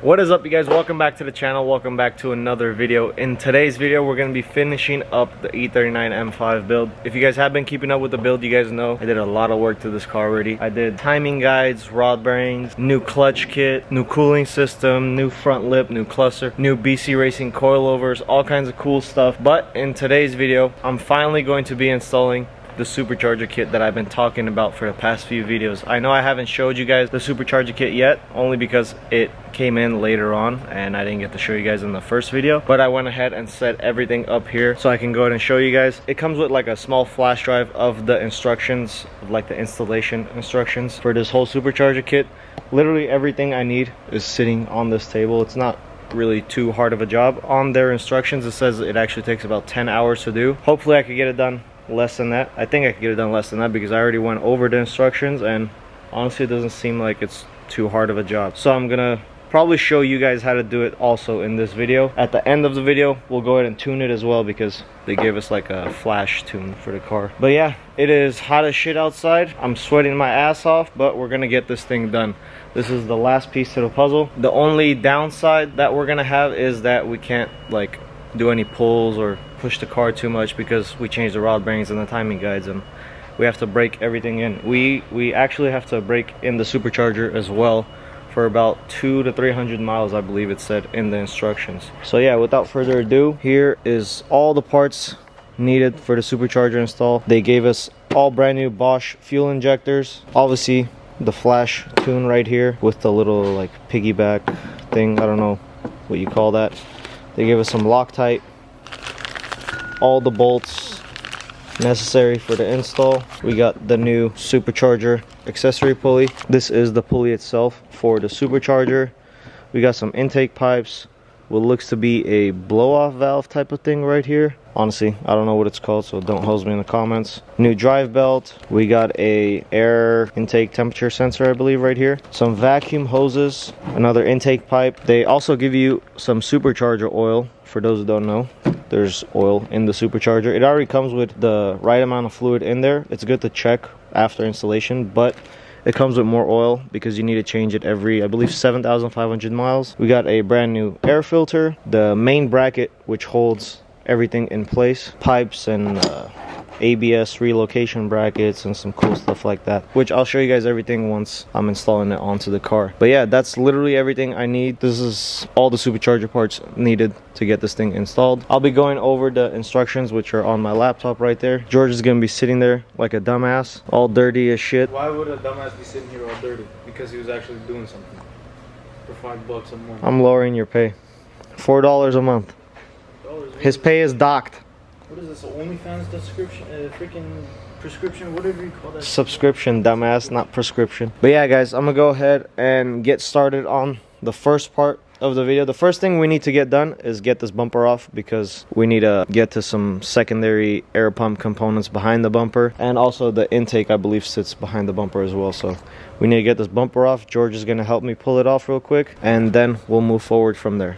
What is up, you guys? Welcome back to the channel. Welcome back to another video. In today's video, we're going to be finishing up the E39 M5 build. If you guys have been keeping up with the build, you guys know I did a lot of work to this car already. I did timing guides, rod bearings, new clutch kit, new cooling system, new front lip, new cluster, new BC Racing coilovers, all kinds of cool stuff. But in today's video, I'm finally going to be installing the Supercharger kit that I've been talking about for the past few videos. I know I haven't showed you guys the Supercharger kit yet, only because it came in later on and I didn't get to show you guys in the first video, but I went ahead and set everything up here so I can go ahead and show you guys. It comes with like a small flash drive of the instructions, like the installation instructions for this whole Supercharger kit. Literally everything I need is sitting on this table. It's not really too hard of a job. On their instructions it says it actually takes about 10 hours to do. Hopefully I could get it done less than that. I think I could get it done less than that because I already went over the instructions, and honestly it doesn't seem like it's too hard of a job. So I'm gonna probably show you guys how to do it also in this video. At the end of the video we'll go ahead and tune it as well because they gave us like a flash tune for the car. But yeah, it is hot as shit outside. I'm sweating my ass off, but we're gonna get this thing done. This is the last piece to the puzzle. The only downside that we're gonna have is that we can't like do any pulls or push the car too much because we changed the rod bearings and the timing guides, and we have to break everything in. We actually have to break in the Supercharger as well for about 200 to 300 miles, I believe it said in the instructions. So yeah, without further ado, here is all the parts needed for the Supercharger install. They gave us all brand new Bosch fuel injectors, obviously the flash tune right here with the little like piggyback thing, I don't know what you call that. They gave us some Loctite, all the bolts necessary for the install. We got the new Supercharger accessory pulley. This is the pulley itself for the Supercharger. We got some intake pipes, what looks to be a blow-off valve type of thing right here. Honestly, I don't know what it's called, so don't hose me in the comments. New drive belt. We got a air intake temperature sensor, I believe, right here. Some vacuum hoses, another intake pipe. They also give you some Supercharger oil. For those who don't know, there's oil in the Supercharger. It already comes with the right amount of fluid in there. It's good to check after installation, but it comes with more oil because you need to change it every, I believe, 7,500 miles. We got a brand new air filter, the main bracket which holds everything in place, pipes and ABS relocation brackets and some cool stuff like that, which I'll show you guys everything once I'm installing it onto the car. But yeah, that's literally everything I need. This is all the Supercharger parts needed to get this thing installed. I'll be going over the instructions, which are on my laptop right there. George is gonna be sitting there like a dumbass, all dirty as shit. Why would a dumbass be sitting here all dirty? Because he was actually doing something for $5 a month. I'm lowering your pay. $4 a month. His pay is docked. What is this? OnlyFans subscription? Freaking prescription? Whatever you call that. Subscription, dumbass, not prescription. But yeah, guys, I'm gonna go ahead and get started on the first part of the video. The first thing we need to get done is get this bumper off because we need to get to some secondary air pump components behind the bumper, and also the intake, I believe, sits behind the bumper as well. So we need to get this bumper off. George is gonna help me pull it off real quick, and then we'll move forward from there.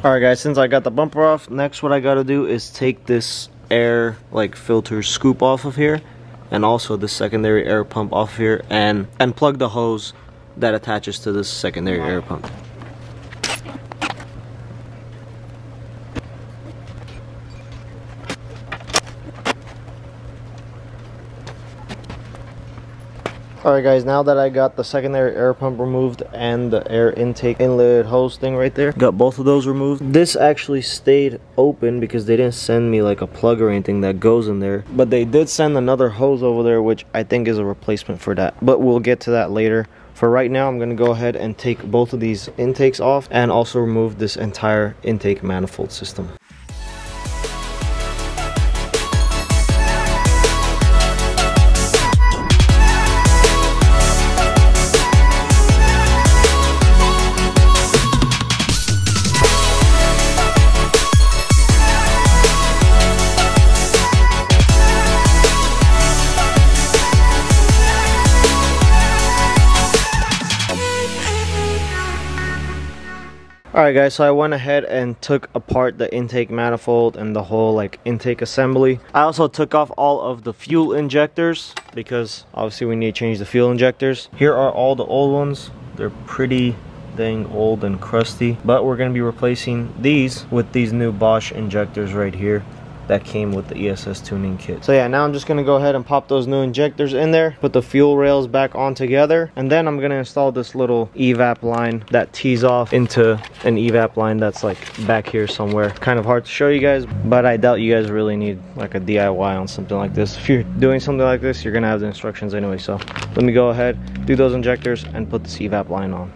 Alright guys, since I got the bumper off, next what I gotta do is take this air like filter scoop off of here, and also the secondary air pump off here, and plug the hose that attaches to this secondary air pump. Alright guys, now that I got the secondary air pump removed and the air intake inlet hose thing right there, got both of those removed. This actually stayed open because they didn't send me like a plug or anything that goes in there, but they did send another hose over there, which I think is a replacement for that, but we'll get to that later. For right now, I'm going to go ahead and take both of these intakes off and also remove this entire intake manifold system. Alright guys, so I went ahead and took apart the intake manifold and the whole like intake assembly. I also took off all of the fuel injectors because obviously we need to change the fuel injectors. Here are all the old ones. They're pretty dang old and crusty, but we're going to be replacing these with these new Bosch injectors right here that came with the ESS tuning kit. So yeah, now I'm just gonna go ahead and pop those new injectors in there, put the fuel rails back on together, and then I'm gonna install this little evap line that tees off into an evap line that's like back here somewhere. Kind of hard to show you guys, but I doubt you guys really need like a DIY on something like this. If you're doing something like this, you're gonna have the instructions anyway. So let me go ahead, do those injectors, and put this evap line on.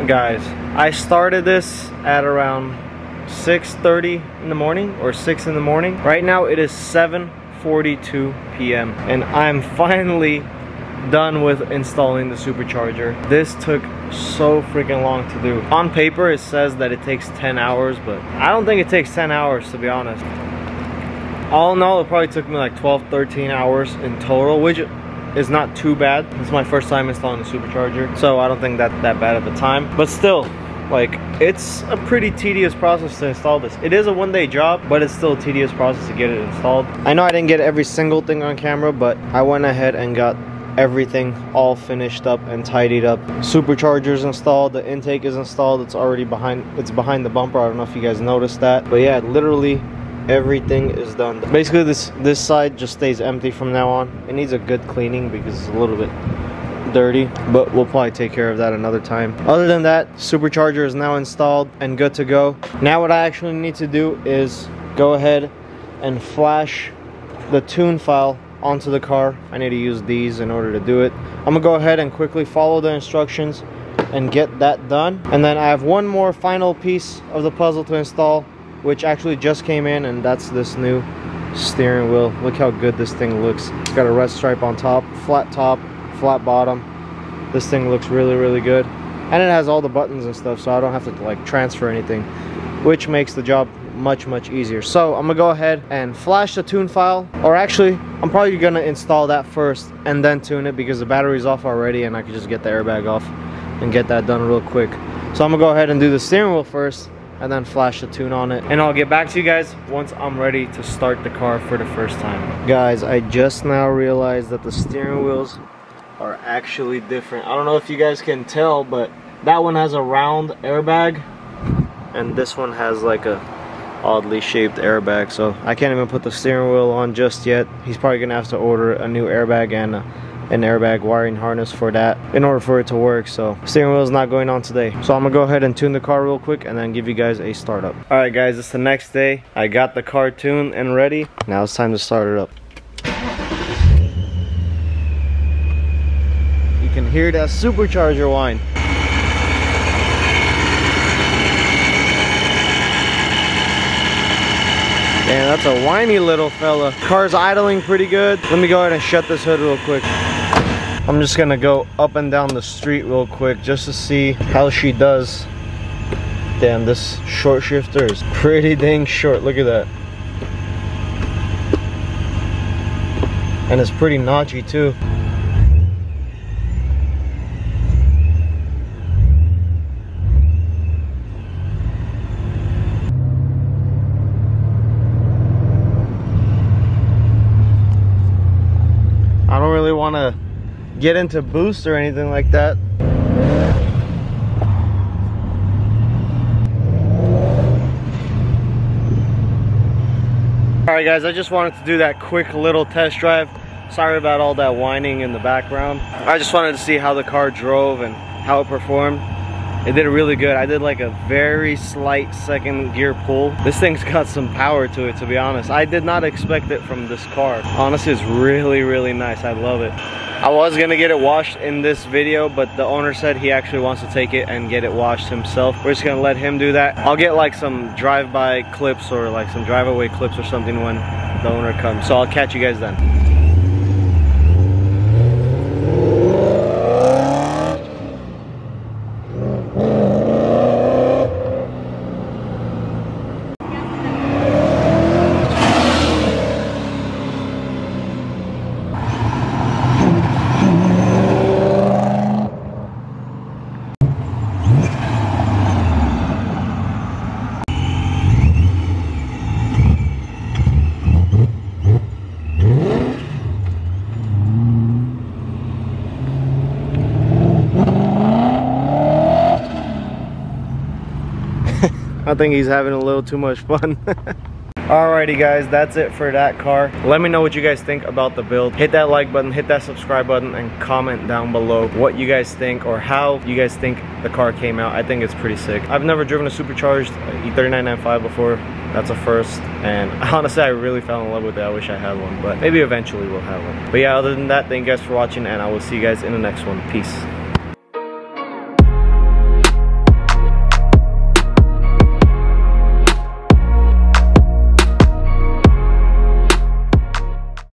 Guys, I started this at around 6:30 in the morning or 6 in the morning. Right now it is 7:42 p.m. and I'm finally done with installing the supercharger. This took so freaking long to do. On paper it says that it takes 10 hours, but I don't think it takes 10 hours to be honest. All in all, it probably took me like 12-13 hours in total, which is not too bad. It's my first time installing the supercharger, so I don't think that bad at the time. But still, like, it's a pretty tedious process to install this. It is a one-day job, but it's still a tedious process to get it installed. I know I didn't get every single thing on camera, but I went ahead and got everything all finished up and tidied up. Supercharger's installed, the intake is installed, it's already behind the bumper. I don't know if you guys noticed that, but yeah, literally everything is done. Basically this side just stays empty from now on. It needs a good cleaning because it's a little bit dirty, but we'll probably take care of that another time. Other than that, supercharger is now installed and good to go. Now what I actually need to do is go ahead and flash the tune file onto the car. I need to use these in order to do it. I'm gonna go ahead and quickly follow the instructions and get that done, and then I have one more final piece of the puzzle to install, which actually just came in, and that's this new steering wheel. Look how good this thing looks. It's got a red stripe on top, flat bottom. This thing looks really good, and it has all the buttons and stuff, so I don't have to like transfer anything, which makes the job much easier. So I'm gonna go ahead and flash the tune file, or actually I'm probably gonna install that first and then tune it because the battery's off already and I can just get the airbag off and get that done real quick. So I'm gonna go ahead and do the steering wheel first and then flash the tune on it, and I'll get back to you guys once I'm ready to start the car for the first time. Guys, I just now realized that the steering wheels are actually different. I don't know if you guys can tell, but that one has a round airbag and this one has like a oddly shaped airbag, so I can't even put the steering wheel on just yet. He's probably gonna have to order a new airbag and an airbag wiring harness for that in order for it to work. So steering wheel is not going on today, so I'm gonna go ahead and tune the car real quick and then give you guys a startup. All right guys, it's the next day. I got the car tuned and ready. Now it's time to start it up. You can hear that supercharger whine. Man, that's a whiny little fella. Car's idling pretty good. Let me go ahead and shut this hood real quick. I'm just gonna go up and down the street real quick just to see how she does. Damn, this short shifter is pretty dang short. Look at that. And it's pretty notchy too. I don't really want to get into boost or anything like that. Alright guys, I just wanted to do that quick little test drive. Sorry about all that whining in the background. I just wanted to see how the car drove and how it performed. It did really good. I did like a very slight second gear pull. This thing's got some power to it, to be honest. I did not expect it from this car. Honestly, it's really, really nice. I love it. I was gonna get it washed in this video, but the owner said he actually wants to take it and get it washed himself. We're just gonna let him do that. I'll get like some drive-by clips or like some drive-away clips or something when the owner comes. So I'll catch you guys then. I think he's having a little too much fun. Alrighty guys, that's it for that car. Let me know what you guys think about the build. Hit that like button, hit that subscribe button, and comment down below what you guys think or how you guys think the car came out. I think it's pretty sick. I've never driven a supercharged E39 M5 before. That's a first, and honestly I really fell in love with it. I wish I had one, but maybe eventually we'll have one. But yeah, other than that, thank you guys for watching, and I will see you guys in the next one. Peace.